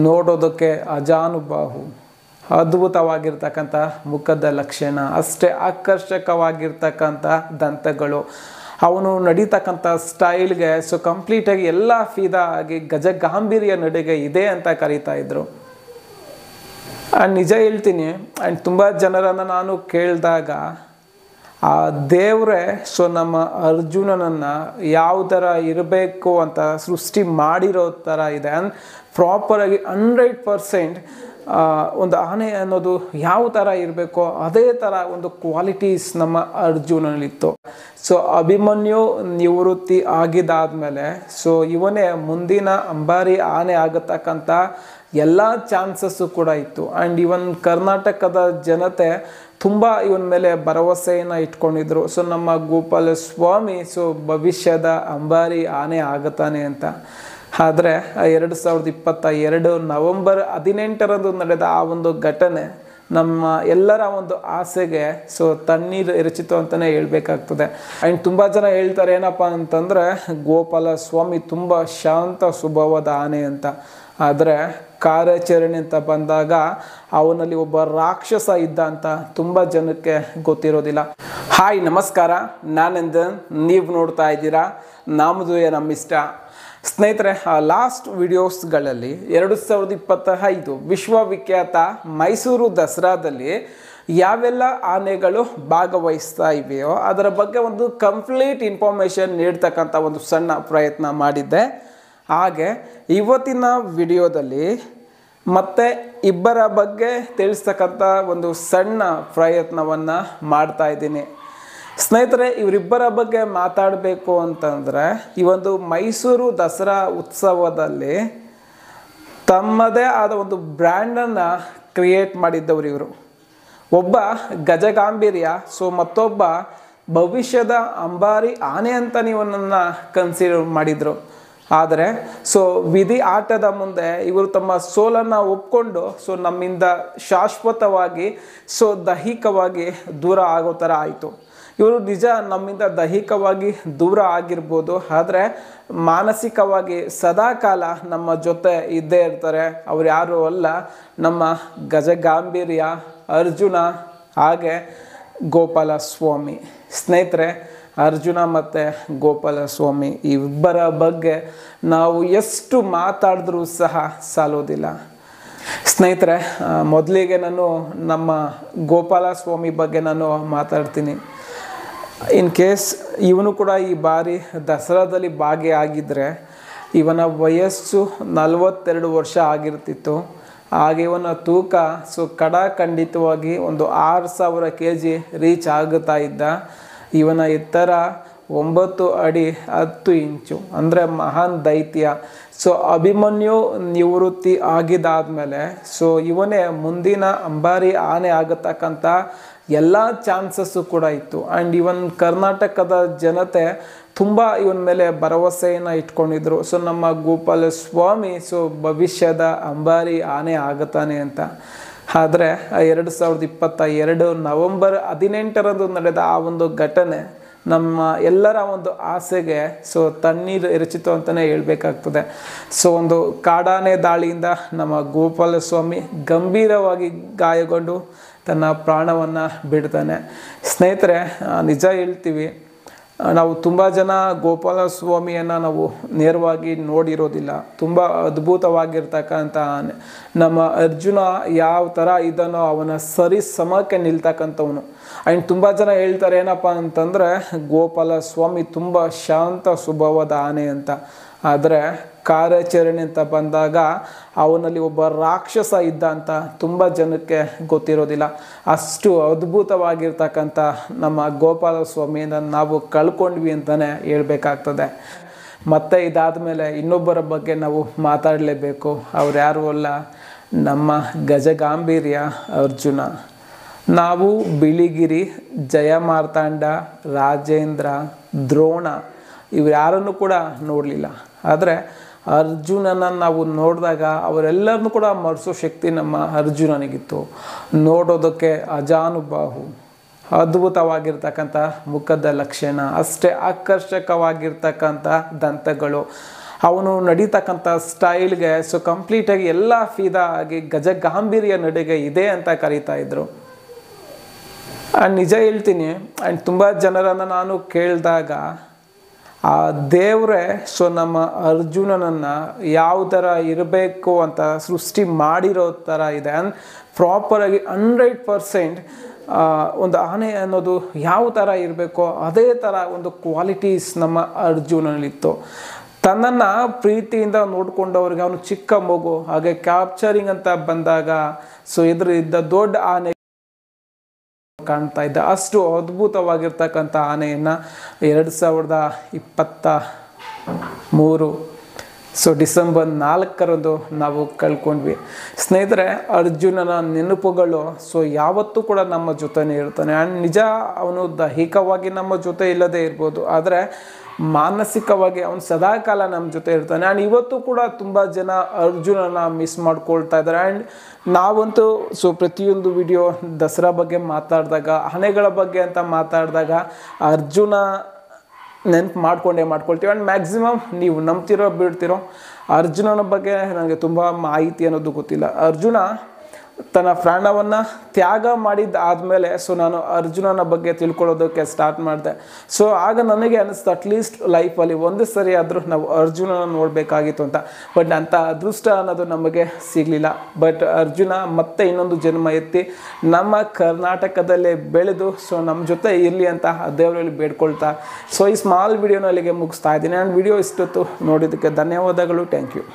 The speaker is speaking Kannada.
ನೋಡೋದಕ್ಕೆ ಅಜಾನುಬಾಹು, ಅದ್ಭುತವಾಗಿರ್ತಕ್ಕಂಥ ಮುಖದ ಲಕ್ಷಣ, ಅಷ್ಟೇ ಆಕರ್ಷಕವಾಗಿರ್ತಕ್ಕಂಥ ದಂತಗಳು, ಅವನು ನಡೀತಕ್ಕಂಥ ಸ್ಟೈಲ್ಗೆ ಕಂಪ್ಲೀಟಾಗಿ ಎಲ್ಲ ಫಿದಾ ಆಗಿ ಗಜಗಾಂಭೀರ್ಯ ನಡಿಗೆ ಇದೆ ಅಂತ ಕರೀತಾ ಇದ್ರು. ನಿಜ ಹೇಳ್ತೀನಿ, ಆ್ಯಂಡ್ ತುಂಬ ಜನರನ್ನು ನಾನು ಕೇಳಿದಾಗ ಆ ದೇವರೇ ನಮ್ಮ ಅರ್ಜುನನನ್ನು ಯಾವ ಥರ ಇರಬೇಕು ಅಂತ ಸೃಷ್ಟಿ ಮಾಡಿರೋ ಥರ ಇದೆ. ಆ್ಯಂಡ್ ಪ್ರಾಪರಾಗಿ 100% ಒಂದು ಆನೆ ಅನ್ನೋದು ಯಾವ ಥರ ಇರಬೇಕೋ ಅದೇ ಥರ ಒಂದು ಕ್ವಾಲಿಟೀಸ್ ನಮ್ಮ ಅರ್ಜುನನಲ್ಲಿತ್ತು. ಅಭಿಮನ್ಯು ನಿವೃತ್ತಿ ಆಗಿದ್ದಾದಮೇಲೆ ಇವನೇ ಮುಂದಿನ ಅಂಬಾರಿ ಆನೆ ಆಗತಕ್ಕಂಥ ಎಲ್ಲ ಚಾನ್ಸಸ್ಸು ಕೂಡ ಇತ್ತು. ಆ್ಯಂಡ್ ಇವನ್ ಕರ್ನಾಟಕದ ಜನತೆ ತುಂಬ ಇವನ ಮೇಲೆ ಭರವಸೆಯನ್ನು ಇಟ್ಕೊಂಡಿದ್ರು. ನಮ್ಮ ಗೋಪಾಲ ಸ್ವಾಮಿ ಭವಿಷ್ಯದ ಅಂಬಾರಿ ಆನೆ ಆಗುತ್ತಾನೆ ಅಂತ. ಆದರೆ 2022 ನವೆಂಬರ್ 18ರಂದು ನಡೆದ ಆ ಒಂದು ಘಟನೆ ನಮ್ಮ ಎಲ್ಲರ ಒಂದು ಆಸೆಗೆ ತಣ್ಣೀರು ಎರಚಿತು ಅಂತಲೇ ಹೇಳ್ಬೇಕಾಗ್ತದೆ. ಆ್ಯಂಡ್ ತುಂಬ ಜನ ಹೇಳ್ತಾರೆ ಏನಪ್ಪ ಅಂತಂದರೆ ಗೋಪಾಲ ಸ್ವಾಮಿ ತುಂಬ ಶಾಂತ ಸ್ವಭಾವದ ಆನೆ ಅಂತ. ಆದರೆ ಕಾರ್ಯಾಚರಣೆ ಅಂತ ಬಂದಾಗ ಅವನಲ್ಲಿ ಒಬ್ಬ ರಾಕ್ಷಸ ಇದ್ದ ಅಂತ ತುಂಬ ಜನಕ್ಕೆ ಗೊತ್ತಿರೋದಿಲ್ಲ. ಹಾಯ್ ನಮಸ್ಕಾರ, ನಾನೆಂದನ್, ನೀವು ನೋಡ್ತಾ ಇದ್ದೀರಾ ನಮ್ಮದು ನಮ್ಮಿಷ್ಟ. ಸ್ನೇಹಿತರೆ, ಲಾಸ್ಟ್ ವಿಡಿಯೋಸ್ಗಳಲ್ಲಿ 2025 ವಿಶ್ವವಿಖ್ಯಾತ ಮೈಸೂರು ದಸರಾದಲ್ಲಿ ಯಾವೆಲ್ಲ ಆನೆಗಳು ಭಾಗವಹಿಸ್ತಾ ಇವೆಯೋ ಅದರ ಬಗ್ಗೆ ಒಂದು ಕಂಪ್ಲೀಟ್ ಇನ್ಫಾರ್ಮೇಷನ್ ನೀಡ್ತಕ್ಕಂಥ ಒಂದು ಸಣ್ಣ ಪ್ರಯತ್ನ ಮಾಡಿದ್ದೆ. ಹಾಗೆ ಇವತ್ತಿನ ವಿಡಿಯೋದಲ್ಲಿ ಮತ್ತೆ ಇಬ್ಬರ ಬಗ್ಗೆ ತಿಳಿಸ್ತಕ್ಕಂಥ ಒಂದು ಸಣ್ಣ ಪ್ರಯತ್ನವನ್ನು ಮಾಡ್ತಾ ಇದ್ದೀನಿ. ಸ್ನೇಹಿತರೆ, ಇವರಿಬ್ಬರ ಬಗ್ಗೆ ಮಾತಾಡಬೇಕು ಅಂತಂದರೆ ಈ ಒಂದು ಮೈಸೂರು ದಸರಾ ಉತ್ಸವದಲ್ಲಿ ತಮ್ಮದೇ ಆದ ಒಂದು ಬ್ರ್ಯಾಂಡನ್ನು ಕ್ರಿಯೇಟ್ ಮಾಡಿದ್ದವರು ಇವರು. ಒಬ್ಬ ಗಜಗಾಂಭೀರ್ಯ, ಮತ್ತೊಬ್ಬ ಭವಿಷ್ಯದ ಅಂಬಾರಿ ಆನೆ ಅಂತ ನೀವು ನನ್ನ ಕನ್ಸಿಡರ್ ಮಾಡಿದರು. ಆದರೆ ವಿಧಿ ಆಟದ ಮುಂದೆ ಇವರು ತಮ್ಮ ಸೋಲನ್ನು ಒಪ್ಕೊಂಡು ನಮ್ಮಿಂದ ಶಾಶ್ವತವಾಗಿ ದೈಹಿಕವಾಗಿ ದೂರ ಆಗೋ ಥರ ಆಯಿತು. ಇವರು ನಿಜ ನಮ್ಮಿಂದ ದೈಹಿಕವಾಗಿ ದೂರ ಆಗಿರ್ಬೋದು, ಆದರೆ ಮಾನಸಿಕವಾಗಿ ಸದಾಕಾಲ ನಮ್ಮ ಜೊತೆ ಇದ್ದೇ ಇರ್ತಾರೆ. ಅವ್ರು ಯಾರೂ ಅಲ್ಲ, ನಮ್ಮ ಗಜಗಾಂಭೀರ್ಯ ಅರ್ಜುನ ಹಾಗೆ ಗೋಪಾಲ ಸ್ವಾಮಿ. ಸ್ನೇಹಿತರೆ, ಅರ್ಜುನ ಮತ್ತು ಗೋಪಾಲ ಸ್ವಾಮಿ ಇಬ್ಬರ ಬಗ್ಗೆ ನಾವು ಎಷ್ಟು ಮಾತಾಡಿದ್ರೂ ಸಹ ಸಾಲೋದಿಲ್ಲ. ಸ್ನೇಹಿತರೆ, ಮೊದಲಿಗೆ ನಾನು ನಮ್ಮ ಗೋಪಾಲ ಸ್ವಾಮಿ ಬಗ್ಗೆ ನಾನು ಮಾತಾಡ್ತೀನಿ. ಇನ್ ಕೇಸ್ ಇವನು ಕೂಡ ಈ ಬಾರಿ ದಸರಾದಲ್ಲಿ ಭಾಗಿಯಾಗಿದ್ದರೆ ಇವನ ವಯಸ್ಸು 42 ವರ್ಷ ಆಗಿರ್ತಿತ್ತು. ಹಾಗೆ ಇವನ ತೂಕ ಖಂಡಿತವಾಗಿ ಒಂದು 6000 kg ರೀಚ್ ಆಗುತ್ತಾ ಇದ್ದ. ಇವನ ಎತ್ತರ 9 ಅಡಿ 10 ಇಂಚು, ಅಂದರೆ ಮಹಾನ್ ದೈತ್ಯ. ಅಭಿಮನ್ಯು ನಿವೃತ್ತಿ ಆಗಿದ್ದಾದಮೇಲೆ ಇವನೇ ಮುಂದಿನ ಅಂಬಾರಿ ಆನೆ ಆಗತಕ್ಕಂಥ ಎಲ್ಲ ಚಾನ್ಸಸ್ಸು ಕೂಡ ಇತ್ತು. ಆ್ಯಂಡ್ ಇವನ್ ಕರ್ನಾಟಕದ ಜನತೆ ತುಂಬ ಇವನ ಮೇಲೆ ಭರವಸೆಯನ್ನು ಇಟ್ಕೊಂಡಿದ್ರು. ನಮ್ಮ ಗೋಪಾಲ ಸ್ವಾಮಿ ಭವಿಷ್ಯದ ಅಂಬಾರಿ ಆನೆ ಆಗುತ್ತಾನೆ ಅಂತ. ಆದರೆ 2022 ನವೆಂಬರ್ 18ರಂದು ನಡೆದ ಆ ಒಂದು ಘಟನೆ ನಮ್ಮ ಎಲ್ಲರ ಒಂದು ಆಸೆಗೆ ತಣ್ಣೀರು ಎರಚಿತು ಅಂತಲೇ ಹೇಳ್ಬೇಕಾಗ್ತದೆ. ಒಂದು ಕಾಡಾನೆ ದಾಳಿಯಿಂದ ನಮ್ಮ ಗೋಪಾಲ ಸ್ವಾಮಿ ಗಂಭೀರವಾಗಿ ಗಾಯಗೊಂಡು ತನ್ನ ಪ್ರಾಣವನ್ನು ಬಿಡ್ತಾನೆ. ಸ್ನೇಹಿತರೆ, ನಿಜ ಹೇಳ್ತೀವಿ, ನಾವು ತುಂಬ ಜನ ಗೋಪಾಲ ಸ್ವಾಮಿಯನ್ನು ನಾವು ನೇರವಾಗಿ ನೋಡಿರೋದಿಲ್ಲ. ತುಂಬ ಅದ್ಭುತವಾಗಿರ್ತಕ್ಕಂಥ ನಮ್ಮ ಅರ್ಜುನ ಯಾವ ಥರ ಇದನ್ನೋ ಅವನ ಸರಿ ಸಮಕ್ಕೆ ನಿಲ್ತಕ್ಕಂಥವನು. ಆ್ಯಂಡ್ ತುಂಬ ಜನ ಹೇಳ್ತಾರೆ ಏನಪ್ಪ ಅಂತಂದರೆ ಗೋಪಾಲ ಸ್ವಾಮಿ ತುಂಬ ಶಾಂತ ಸ್ವಭಾವದ ಆನೆ ಅಂತ. ಆದರೆ ಕಾರ್ಯಾಚರಣೆ ಅಂತ ಬಂದಾಗ ಅವನಲ್ಲಿ ಒಬ್ಬ ರಾಕ್ಷಸ ಇದ್ದ ಅಂತ ತುಂಬ ಜನಕ್ಕೆ ಗೊತ್ತಿರೋದಿಲ್ಲ. ಅಷ್ಟು ಅದ್ಭುತವಾಗಿರ್ತಕ್ಕಂಥ ನಮ್ಮ ಗೋಪಾಲ ಸ್ವಾಮಿಯನ್ನು ನಾವು ಕಳ್ಕೊಂಡ್ವಿ ಅಂತಲೇ ಹೇಳ್ಬೇಕಾಗ್ತದೆ. ಮತ್ತು ಇದಾದ ಮೇಲೆ ಇನ್ನೊಬ್ಬರ ಬಗ್ಗೆ ನಾವು ಮಾತಾಡಲೇಬೇಕು. ಅವ್ರು ಯಾರು ಅಲ್ಲ, ನಮ್ಮ ಗಜಗಾಂಭೀರ್ಯ ಅರ್ಜುನ. ನಾವು ಬಿಳಿಗಿರಿ, ಜಯಮಾರ್ತಾಂಡ, ರಾಜೇಂದ್ರ, ದ್ರೋಣ ಇವ್ರು ಯಾರನ್ನು ಕೂಡ ನೋಡಲಿಲ್ಲ. ಆದರೆ ಅರ್ಜುನನನ್ನು ನಾವು ನೋಡಿದಾಗ ಅವರೆಲ್ಲರನ್ನೂ ಕೂಡ ಮರೆಸೋ ಶಕ್ತಿ ನಮ್ಮ ಅರ್ಜುನನಿಗಿತ್ತು. ನೋಡೋದಕ್ಕೆ ಅಜಾನುಬಾಹು, ಅದ್ಭುತವಾಗಿರ್ತಕ್ಕಂಥ ಮುಖದ ಲಕ್ಷಣ, ಅಷ್ಟೇ ಆಕರ್ಷಕವಾಗಿರ್ತಕ್ಕಂಥ ದಂತಗಳು, ಅವನು ನಡೀತಕ್ಕಂಥ ಸ್ಟೈಲ್ಗೆ ಸೊ ಕಂಪ್ಲೀಟಾಗಿ ಎಲ್ಲ ಫಿದಾ ಆಗಿ ಗಜಗಾಂಭೀರ್ಯ ನಡೆಗೆ ಇದೆ ಅಂತ ಕರೀತಾ ಇದ್ರು. ಆ್ಯಂಡ್ ನಿಜ ಹೇಳ್ತೀನಿ, ಆ್ಯಂಡ್ ತುಂಬ ಜನರನ್ನು ನಾನು ಕೇಳಿದಾಗ ಆ ದೇವರೇ ಸೊ ನಮ್ಮ ಅರ್ಜುನನನ್ನು ಯಾವ ಥರ ಇರಬೇಕು ಅಂತ ಸೃಷ್ಟಿ ಮಾಡಿರೋ ಥರ ಇದೆ. ಆ್ಯಂಡ್ ಪ್ರಾಪರಾಗಿ 100% ಒಂದು ಆನೆ ಅನ್ನೋದು ಯಾವ ಥರ ಇರಬೇಕೋ ಅದೇ ಥರ ಒಂದು ಕ್ವಾಲಿಟೀಸ್ ನಮ್ಮ ಅರ್ಜುನನಲ್ಲಿತ್ತು. ತನ್ನನ್ನು ಪ್ರೀತಿಯಿಂದ ನೋಡಿಕೊಂಡವ್ರಿಗೆ ಅವನು ಚಿಕ್ಕ ಮಗು, ಹಾಗೆ ಕ್ಯಾಪ್ಚರಿಂಗ್ ಅಂತ ಬಂದಾಗ ಸೊ ಇದ್ದ ದೊಡ್ಡ ಆನೆ ಕಾಣ್ತಾ ಇದ್ದ. ಅಷ್ಟು ಅದ್ಭುತವಾಗಿರ್ತಕ್ಕಂಥ ಆನೆಯನ್ನು 2023 ಸೊ ಡಿಸೆಂಬರ್ 4ರಂದು ನಾವು ಕಳ್ಕೊಂಡ್ವಿ. ಸ್ನೇಹಿತರೆ, ಅರ್ಜುನನ ನೆನಪುಗಳು ಸೊ ಯಾವತ್ತೂ ಕೂಡ ನಮ್ಮ ಜೊತೆನೇ ಇರ್ತಾನೆ. ಆ್ಯಂಡ್ ನಿಜ ಅವನು ದೈಹಿಕವಾಗಿ ನಮ್ಮ ಜೊತೆ ಇಲ್ಲದೆ ಇರ್ಬೋದು, ಆದರೆ ಮಾನಸಿಕವಾಗಿ ಅವನು ಸದಾಕಾಲ ನಮ್ಮ ಜೊತೆ ಇರ್ತಾನೆ. ಆ್ಯಂಡ್ ಇವತ್ತು ಕೂಡ ತುಂಬ ಜನ ಅರ್ಜುನನ ಮಿಸ್ ಮಾಡ್ಕೊಳ್ತಾ ಇದ್ದಾರೆ. ಆ್ಯಂಡ್ ನಾವಂತೂ ಸೊ ಪ್ರತಿಯೊಂದು ವಿಡಿಯೋ ದಸರಾ ಬಗ್ಗೆ ಮಾತಾಡಿದಾಗ, ಆನೆಗಳ ಬಗ್ಗೆ ಅಂತ ಮಾತಾಡಿದಾಗ ಅರ್ಜುನ ನೆನಪು ಮಾಡ್ಕೊಳ್ತೀವಿ. ಆ್ಯಂಡ್ ಮ್ಯಾಕ್ಸಿಮಮ್ ನೀವು ನಂಬ್ತಿರೋ ಬಿಡ್ತಿರೋ, ಅರ್ಜುನನ ಬಗ್ಗೆ ನನಗೆ ತುಂಬ ಮಾಹಿತಿ ಅನ್ನೋದು ಗೊತ್ತಿಲ್ಲ. ಅರ್ಜುನ ತನ್ನ ಪ್ರಾಣವನ್ನು ತ್ಯಾಗ ಮಾಡಿದ್ದಾದಮೇಲೆ ಸೊ ನಾನು ಅರ್ಜುನನ ಬಗ್ಗೆ ತಿಳ್ಕೊಳ್ಳೋದಕ್ಕೆ ಸ್ಟಾರ್ಟ್ ಮಾಡಿದೆ. ಸೊ ಆಗ ನನಗೆ ಅನ್ನಿಸ್ತು, ಅಟ್ಲೀಸ್ಟ್ ಲೈಫಲ್ಲಿ ಒಂದು ಸರಿ ಆದರೂ ನಾವು ಅರ್ಜುನನ ನೋಡಬೇಕಾಗಿತ್ತು ಅಂತ. ಬಟ್ ಅಂಥ ಅದೃಷ್ಟ ಅನ್ನೋದು ನಮಗೆ ಸಿಗಲಿಲ್ಲ. ಬಟ್ ಅರ್ಜುನ ಮತ್ತೆ ಇನ್ನೊಂದು ಜನ್ಮ ಎತ್ತಿ ನಮ್ಮ ಕರ್ನಾಟಕದಲ್ಲೇ ಬೆಳೆದು ಸೊ ನಮ್ಮ ಜೊತೆ ಇರಲಿ ಅಂತ ದೇವರಲ್ಲಿ ಬೇಡ್ಕೊಳ್ತಾ ಸೊ ಈ ಸ್ಮಾಲ್ ವಿಡಿಯೋನ ಅಲ್ಲಿಗೆ ಮುಗಿಸ್ತಾ ಇದ್ದೀನಿ. ಆ್ಯಂಡ್ ವಿಡಿಯೋ ಇಷ್ಟೊತ್ತು ನೋಡಿದ್ದಕ್ಕೆ ಧನ್ಯವಾದಗಳು. Thank you.